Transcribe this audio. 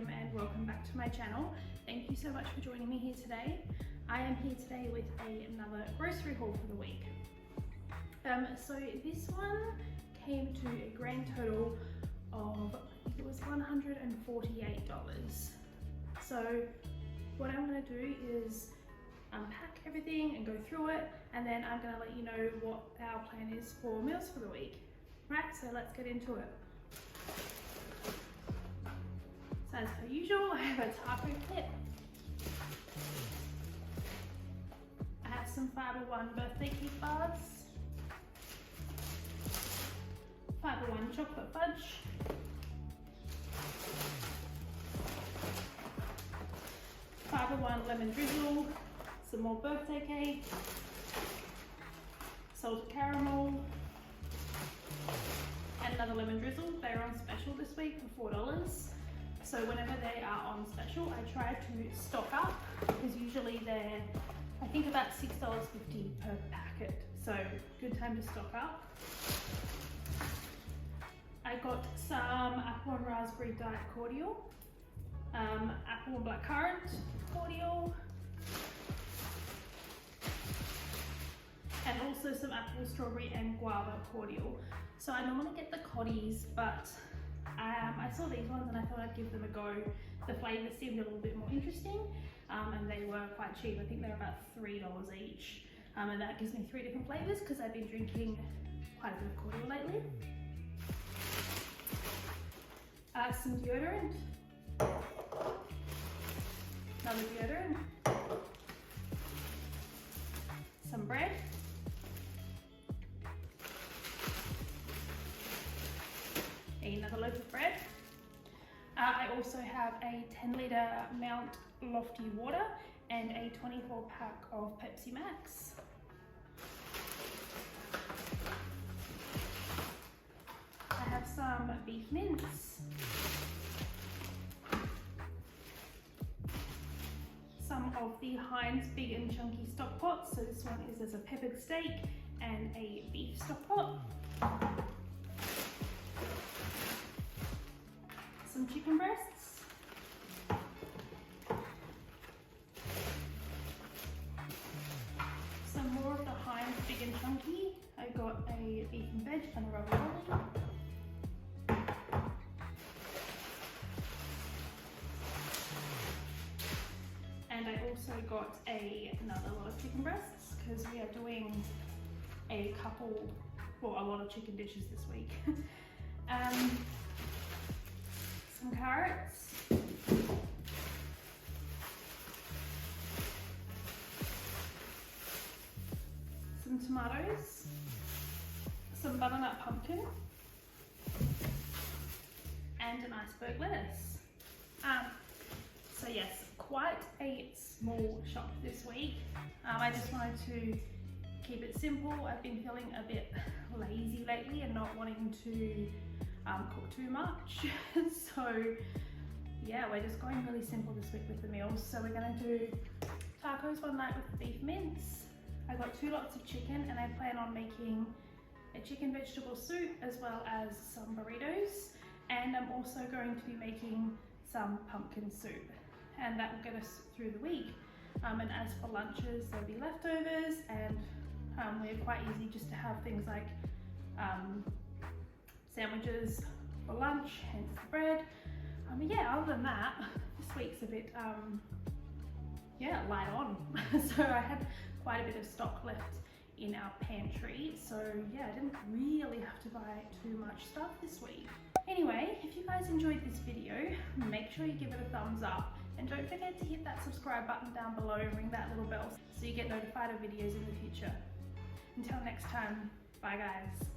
Kim and welcome back to my channel. Thank you so much for joining me here today. I am here today with another grocery haul for the week. So this one came to a grand total of, I think it was $148. So what I'm going to do is unpack everything and go through it, and then I'm going to let you know what our plan is for meals for the week. Right, so let's get into it. So as per usual, I have a taco kit. I have some Fibre One birthday cake bars, Fibre One chocolate fudge, Fibre One lemon drizzle, some more birthday cake, salted caramel, and another lemon drizzle. They're on special this week for $4. So whenever they are on special, I try to stock up because usually they're, I think, about $6.50 per packet. So good time to stock up. I got some apple and raspberry diet cordial, apple and blackcurrant cordial, and also some apple, strawberry and guava cordial. So I normally get the coddies, but I saw these ones and I thought I'd give them a go. The flavours seemed a little bit more interesting, and they were quite cheap. I think they're about $3 each, and that gives me 3 different flavours because I've been drinking quite a bit of cordial lately. Some deodorant, another deodorant, some bread, another loaf of bread. I also have a 10-litre Mount Lofty water and a 24-pack of Pepsi Max. I have some beef mince, some of the Heinz Big and Chunky stock pots. So this one is as a peppered steak and a beef stock pot. Some chicken breasts, some more of the Heinz Big and Chunky. I got a beef and veg and a ravioli. And I also got another lot of chicken breasts because we are doing a lot of chicken dishes this week. Some carrots, some tomatoes, some butternut pumpkin, and an iceberg lettuce. So yes, quite a small shop this week. I just wanted to keep it simple. I've been feeling a bit lazy lately and not wanting to cook too much. So yeah, we're just going really simple this week with the meals. So we're gonna do tacos one night with the beef mince. I got 2 lots of chicken and I plan on making a chicken vegetable soup as well as some burritos. And I'm also going to be making some pumpkin soup, and that will get us through the week. And as for lunches, there'll be leftovers, and we're quite easy just to have things like sandwiches for lunch, hence the bread. Yeah, other than that, this week's a bit light on. So I had quite a bit of stock left in our pantry, so yeah, I didn't really have to buy too much stuff this week. Anyway, if you guys enjoyed this video, make sure you give it a thumbs up, and don't forget to hit that subscribe button down below and ring that little bell so you get notified of videos in the future. Until next time, bye guys.